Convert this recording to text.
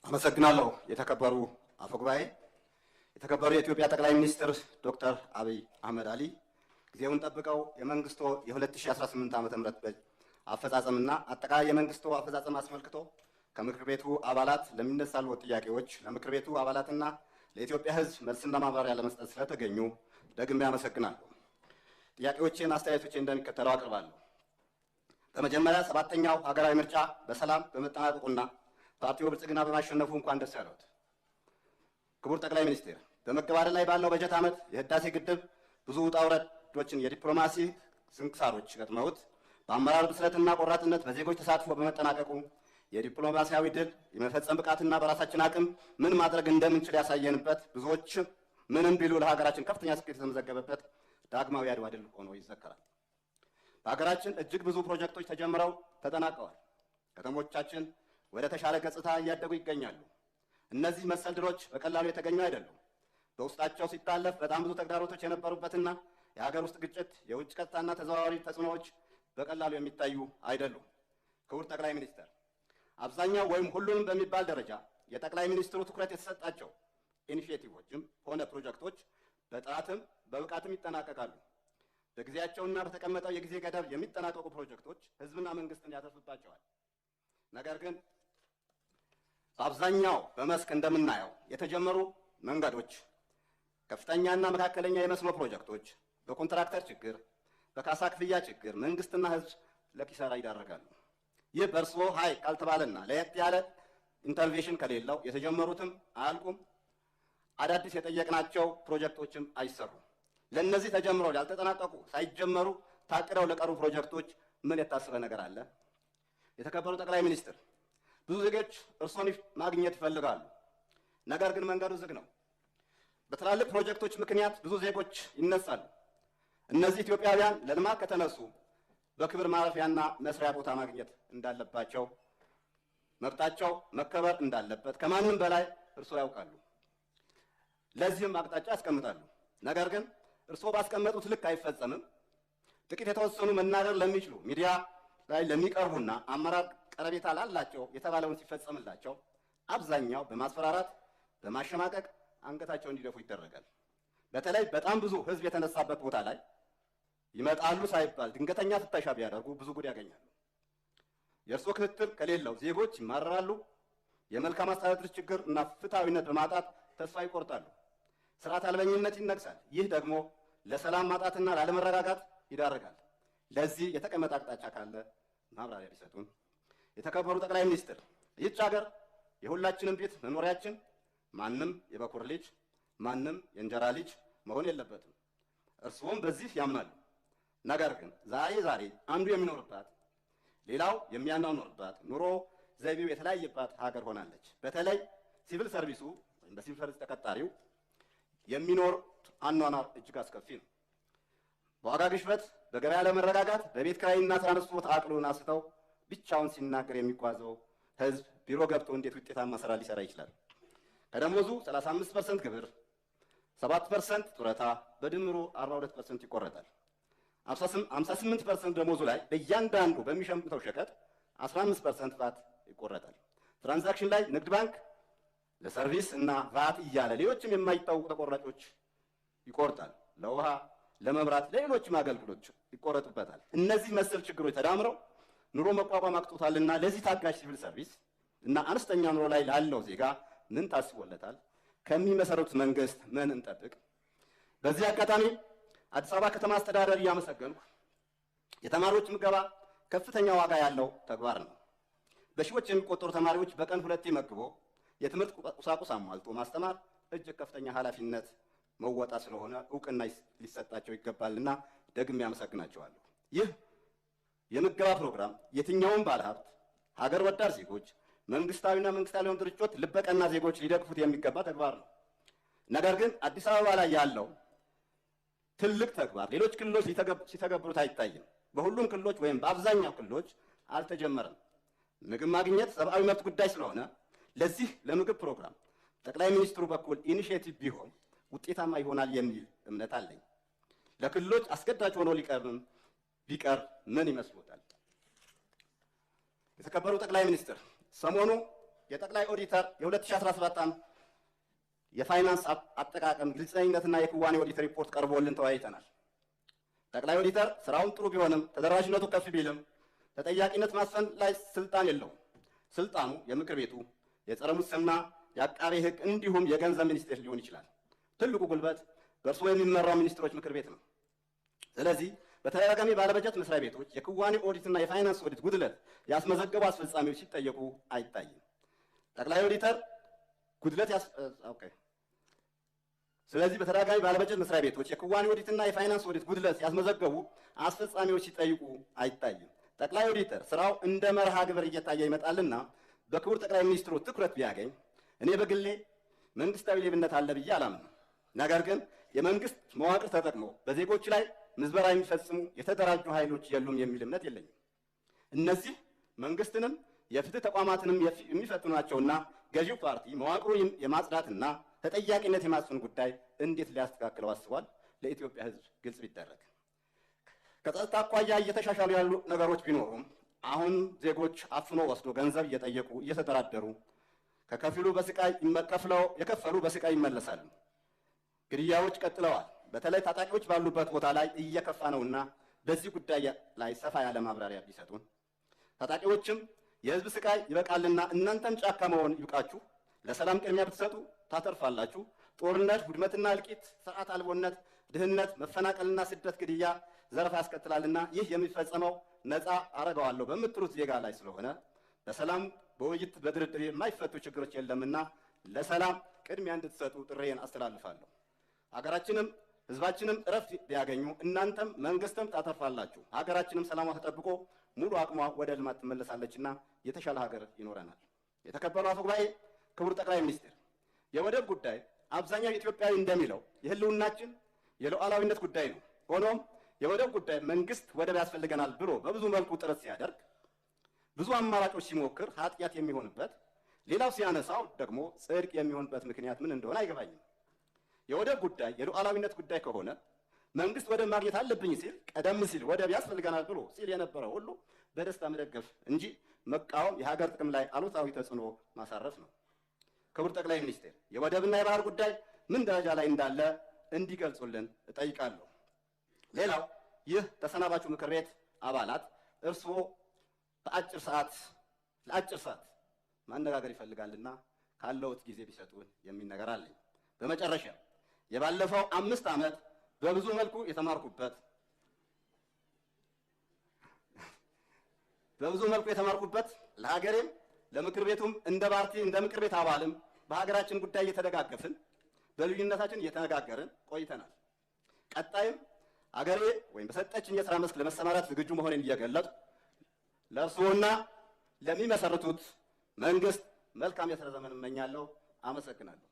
አመሰግናለሁ። የተከበሩ አፈጉባኤ፣ የተከበሩ የኢትዮጵያ ጠቅላይ ሚኒስትር ዶክተር አብይ አህመድ አሊ፣ ጊዜውን ጠብቀው የመንግስቶ የ2018 ዓ.ም አፈጻጸምና አጠቃላይ የመንግስቶ አፈጻጸም አስመልክቶ ከምክር ቤቱ አባላት ለሚነሳሉ ጥያቄዎች ለምክር ቤቱ አባላትና ለኢትዮጵያ ሕዝብ መልስና ማብራሪያ ለመስጠት ስለተገኙ ደግሜ አመሰግናለሁ። ጥያቄዎችን፣ አስተያየቶችን እንደሚከተለው አቀርባለሁ። በመጀመሪያ ሰባተኛው ሀገራዊ ምርጫ በሰላም በመጠናቀቁና ፓርቲው ብልጽግና በማሸነፉ እንኳን ደስ ያለዎት። ክቡር ጠቅላይ ሚኒስትር፣ በመገባደድ ላይ ባለው በጀት ዓመት የህዳሴ ግድብ ብዙ ውጣ ውረዶችን የዲፕሎማሲ ስንክሳሮች ገጥመውት በአመራር ብስለትና ቆራጥነት በዜጎች ተሳትፎ በመጠናቀቁ የዲፕሎማሲያዊ ድል የመፈጸም ብቃትና በራሳችን አቅም ምን ማድረግ እንደምንችል ያሳየንበት ብዙዎች ምንም ቢሉ ለሀገራችን ከፍተኛ ስኬት የተመዘገበበት ዳግማዊ አድዋ ድል ሆኖ ይዘከራል። በሀገራችን እጅግ ብዙ ፕሮጀክቶች ተጀምረው ተጠናቀዋል። ከተሞቻችን ወደ ተሻለ ገጽታ እያደጉ ይገኛሉ። እነዚህ መሰል ድሎች በቀላሉ የተገኙ አይደሉም። በውስጣቸው ሲታለፍ በጣም ብዙ ተግዳሮቶች የነበሩበትና የሀገር ውስጥ ግጭት፣ የውጭ ቀጥታና ተዘዋዋሪ ተጽዕኖዎች በቀላሉ የሚታዩ አይደሉም። ክቡር ጠቅላይ ሚኒስትር፣ አብዛኛው ወይም ሁሉንም በሚባል ደረጃ የጠቅላይ ሚኒስትሩ ትኩረት የተሰጣቸው ኢኒሼቲቮችም ሆነ ፕሮጀክቶች በጥራትም በብቃትም ይጠናቀቃሉ። በጊዜያቸውና በተቀመጠው የጊዜ ገደብ የሚጠናቀቁ ፕሮጀክቶች ህዝብና መንግስትን ያተርፍባቸዋል። ነገር ግን በአብዛኛው በመስክ እንደምናየው የተጀመሩ መንገዶች፣ ከፍተኛና መካከለኛ የመስኖ ፕሮጀክቶች በኮንትራክተር ችግር፣ በካሳ ክፍያ ችግር መንግስትና ህዝብ ለኪሳራ ይዳረጋሉ። ይህ በእርስዎ ኃይል ካልተባለና ለየት ያለ ኢንተርቬንሽን ከሌለው የተጀመሩትም አያልቁም፣ አዳዲስ የጠየቅናቸው ፕሮጀክቶችም አይሰሩም። ለእነዚህ ተጀምረው ያልተጠናቀቁ ሳይጀመሩ ታቅደው ለቀሩ ፕሮጀክቶች ምን የታሰበ ነገር አለ? የተከበሩ ጠቅላይ ሚኒስትር፣ ብዙ ዜጎች እርስዎን ማግኘት ይፈልጋሉ። ነገር ግን መንገዱ ዝግ ነው። በትላልቅ ፕሮጀክቶች ምክንያት ብዙ ዜጎች ይነሳሉ። እነዚህ ኢትዮጵያውያን ለልማት ከተነሱ በክብር ማረፊያና መስሪያ ቦታ ማግኘት እንዳለባቸው፣ መብታቸው መከበር እንዳለበት ከማንም በላይ እርስዎ ያውቃሉ። ለዚህም አቅጣጫ ያስቀምጣሉ። ነገር ግን እርስዎ ባስቀመጡት ልክ አይፈጸምም። ጥቂት የተወሰኑ መናገር ለሚችሉ ሚዲያ ላይ ለሚቀርቡና አመራር ቀረቤታ ላላቸው የተባለውን ሲፈጸምላቸው አብዛኛው በማስፈራራት በማሸማቀቅ አንገታቸው እንዲደፉ ይደረጋል። በተለይ በጣም ብዙ ህዝብ የተነሳበት ቦታ ላይ ይመጣሉ ሳይባል ድንገተኛ ፍተሻ ቢያደርጉ ብዙ ጉድ ያገኛሉ። የእርስዎ ክትትል ከሌለው ዜጎች ይማረራሉ። የመልካም አስተዳደር ችግር እና ፍትሐዊነት በማጣት ተስፋ ይቆርጣሉ። ስርዓት አልበኝነት ይነግሳል። ይህ ደግሞ ለሰላም ማጣትና ላለመረጋጋት ይዳረጋል። ለዚህ የተቀመጠ አቅጣጫ ካለ ማብራሪያ ቢሰጡን። የተከበሩ ጠቅላይ ሚኒስትር፣ ይህች ሀገር የሁላችንም ቤት መኖሪያችን፣ ማንም የበኩር ልጅ ማንም የእንጀራ ልጅ መሆን የለበትም። እርስዎም በዚህ ያምናሉ። ነገር ግን ዛሬ አንዱ የሚኖርባት ሌላው የሚያኗኗርባት ኑሮ ዘይቤው የተለያየባት ሀገር ሆናለች። በተለይ ሲቪል ሰርቪሱ ወይም በሲቪል ሰርቪስ ተቀጣሪው የሚኖር አኗኗር እጅግ አስከፊ ነው። በዋጋ ግሽበት፣ በገበያ ለመረጋጋት፣ በቤት ኪራይና ትራንስፖርት አቅሉን አስተው ብቻውን ሲናገር የሚጓዘው ህዝብ ቢሮ ገብቶ እንዴት ውጤታማ ስራ ሊሰራ ይችላል? ከደሞዙ 35% ግብር፣ 7% ጡረታ፣ በድምሩ 42% ይቆረጣል። 58% ደሞዙ ላይ በእያንዳንዱ በሚሸምተው ሸቀጥ 15% ቫት ይቆረጣል። ትራንዛክሽን ላይ ንግድ ባንክ ለሰርቪስ እና ቫት እያለ ሌሎችም የማይታወቁ ተቆራጮች ይቆርጣል። ለውሃ፣ ለመብራት፣ ለሌሎችም አገልግሎቶች ይቆረጡበታል። እነዚህ መሰል ችግሮች ተዳምረው ኑሮ መቋቋም አቅቶታልና ለዚህ ታጋሽ ሲቪል ሰርቪስ እና አነስተኛ ኑሮ ላይ ላለው ዜጋ ምን ታስቦለታል? ከሚመሰረቱት መንግስት ምን እንጠብቅ? በዚህ አጋጣሚ አዲስ አበባ ከተማ አስተዳደር እያመሰገንኩ የተማሪዎች ምገባ ከፍተኛ ዋጋ ያለው ተግባር ነው። በሺዎች የሚቆጠሩ ተማሪዎች በቀን 2 መግቦ የትምህርት ቁሳቁስ አሟልቶ ማስተማር እጅግ ከፍተኛ ኃላፊነት መወጣ ስለሆነ እውቅና ሊሰጣቸው ይገባልና ደግሜ ያመሰግናቸዋለሁ። ይህ የምገባ ፕሮግራም የትኛውም ባለሀብት፣ ሀገር ወዳድ ዜጎች፣ መንግስታዊና መንግስታዊ ያልሆኑ ድርጅቶች ልበቀና ዜጎች ሊደግፉት የሚገባ ተግባር ነው። ነገር ግን አዲስ አበባ ላይ ያለው ትልቅ ተግባር ሌሎች ክልሎች ሲተገብሩት አይታይም። በሁሉም ክልሎች ወይም በአብዛኛው ክልሎች አልተጀመረም። ምግብ ማግኘት ሰብአዊ መብት ጉዳይ ስለሆነ ለዚህ ለምግብ ፕሮግራም ጠቅላይ ሚኒስትሩ በኩል ኢኒሼቲቭ ቢሆን ውጤታማ ይሆናል የሚል እምነት አለኝ። ለክልሎች አስገዳጅ ሆኖ ቢቀር ምን ይመስሎታል? የተከበሩ ጠቅላይ ሚኒስትር፣ ሰሞኑ የጠቅላይ ኦዲተር የ2017 ዓ.ም የፋይናንስ አጠቃቀም ግልጸኝነትና የክዋኔ ኦዲት ሪፖርት ቀርቦልን ተወያይተናል። ጠቅላይ ኦዲተር ስራውን ጥሩ ቢሆንም ተደራሽነቱ ከፍ ቢልም ተጠያቂነት ማስፈን ላይ ስልጣን የለውም። ስልጣኑ የምክር ቤቱ፣ የጸረ ሙስና፣ የአቃቤ ሕግ እንዲሁም የገንዘብ ሚኒስቴር ሊሆን ይችላል። ትልቁ ጉልበት በእርስዎ የሚመራው ሚኒስትሮች ምክር ቤት ነው። ስለዚህ በተደጋጋሚ ባለበጀት መስሪያ ቤቶች የክዋኔ ኦዲትና የፋይናንስ ኦዲት ጉድለት ያስመዘገቡ አስፈጻሚዎች ሲጠየቁ አይታይም። ጠቅላይ ኦዲተር ጉድለት ስለዚህ በተደጋጋሚ ባለበጀት መስሪያ ቤቶች የክዋኔ ኦዲትና የፋይናንስ ኦዲት ጉድለት ያስመዘገቡ አስፈጻሚዎች ሲጠይቁ አይታይም። ጠቅላይ ኦዲተር ስራው እንደ መርሃ ግብር እየታየ ይመጣልና በክቡር ጠቅላይ ሚኒስትሩ ትኩረት ቢያገኝ እኔ በግሌ መንግስታዊ ሌብነት አለ ብዬ አላምንም። ነገር ግን የመንግስት መዋቅር ተጠቅሞ በዜጎች ላይ ምዝበራ የሚፈጽሙ የተደራጁ ኃይሎች የሉም የሚል እምነት የለኝም። እነዚህ መንግስትንም የፍትህ ተቋማትንም የሚፈትኑ ናቸውና ገዢው ፓርቲ መዋቅሩ የማጽዳትና ተጠያቂነት የማስፈን ጉዳይ እንዴት ሊያስተካክለው አስቧል? ለኢትዮጵያ ሕዝብ ግልጽ ቢደረግ። ከጸጥታ አኳያ እየተሻሻሉ ያሉ ነገሮች ቢኖሩም አሁን ዜጎች አፍኖ ወስዶ ገንዘብ እየጠየቁ እየተደራደሩ ከከፊሉ በስቃይ የከፈሉ በስቃይ ይመለሳሉ። ግድያዎች ቀጥለዋል። በተለይ ታጣቂዎች ባሉበት ቦታ ላይ እየከፋ ነውና በዚህ ጉዳይ ላይ ሰፋ ያለ ማብራሪያ ቢሰጡን። ታጣቂዎችም የህዝብ ስቃይ ይበቃልና እናንተም ጫካ መሆን ይብቃችሁ፣ ለሰላም ቅድሚያ ብትሰጡ ታተርፋላችሁ። ጦርነት፣ ውድመትና እልቂት፣ ስርዓት አልቦነት፣ ድህነት፣ መፈናቀልና ስደት፣ ግድያ፣ ዘረፋ ያስከትላልና ይህ የሚፈጸመው ነፃ አረገዋለሁ በምትሉት ዜጋ ላይ ስለሆነ በሰላም በውይይት በድርድር የማይፈቱ ችግሮች የለምና ለሰላም ቅድሚያ እንድትሰጡ ጥሬን አስተላልፋለሁ። ሀገራችንም ህዝባችንም እረፍት ቢያገኙ እናንተም መንግስትም ታተርፋላችሁ። ሀገራችንም ሰላሟ ተጠብቆ ሙሉ አቅሟ ወደ ልማት ትመለሳለችና የተሻለ ሀገር ይኖረናል። የተከበሩ አፈ ጉባኤ፣ ክቡር ጠቅላይ ሚኒስትር፣ የወደብ ጉዳይ አብዛኛው ኢትዮጵያዊ እንደሚለው የህልውናችን የሉዓላዊነት ጉዳይ ነው። ሆኖም የወደብ ጉዳይ መንግስት ወደብ ያስፈልገናል ብሎ በብዙ መልኩ ጥረት ሲያደርግ ብዙ አማራጮች ሲሞክር ኃጢአት የሚሆንበት፣ ሌላው ሲያነሳው ደግሞ ጽድቅ የሚሆንበት ምክንያት ምን እንደሆነ አይገባኝም። የወደብ ጉዳይ የሉዓላዊነት ጉዳይ ከሆነ መንግስት ወደብ ማግኘት አለብኝ ሲል ቀደም ሲል ወደብ ያስፈልገናል ብሎ ሲል የነበረው ሁሉ በደስታ መደገፍ እንጂ መቃወም የሀገር ጥቅም ላይ አሉታዊ ተጽዕኖ ማሳረፍ ነው። ክቡር ጠቅላይ ሚኒስትር፣ የወደብና የባህር ጉዳይ ምን ደረጃ ላይ እንዳለ እንዲገልጹልን እጠይቃለሁ። ሌላው ይህ ተሰናባቹ ምክር ቤት አባላት እርስዎ ለአጭር ሰዓት ማነጋገር ይፈልጋልና ካለውት ጊዜ ቢሰጡን የሚል ነገር አለኝ። በመጨረሻ የባለፈው 5 ዓመት በብዙ መልኩ የተማርኩበት ለሀገሬም ለምክር ቤቱም እንደ ፓርቲ እንደ ምክር ቤት አባልም በሀገራችን ጉዳይ እየተደጋገፍን በልዩነታችን እየተነጋገርን ቆይተናል። ቀጣይም ሀገሬ ወይም በሰጠችኝ የሥራ መስክ ለመሰማራት ዝግጁ መሆኔን እየገለጡ ለእርስዎና ለሚመሰርቱት መንግስት መልካም የሥራ ዘመን እመኛለሁ። አመሰግናለሁ።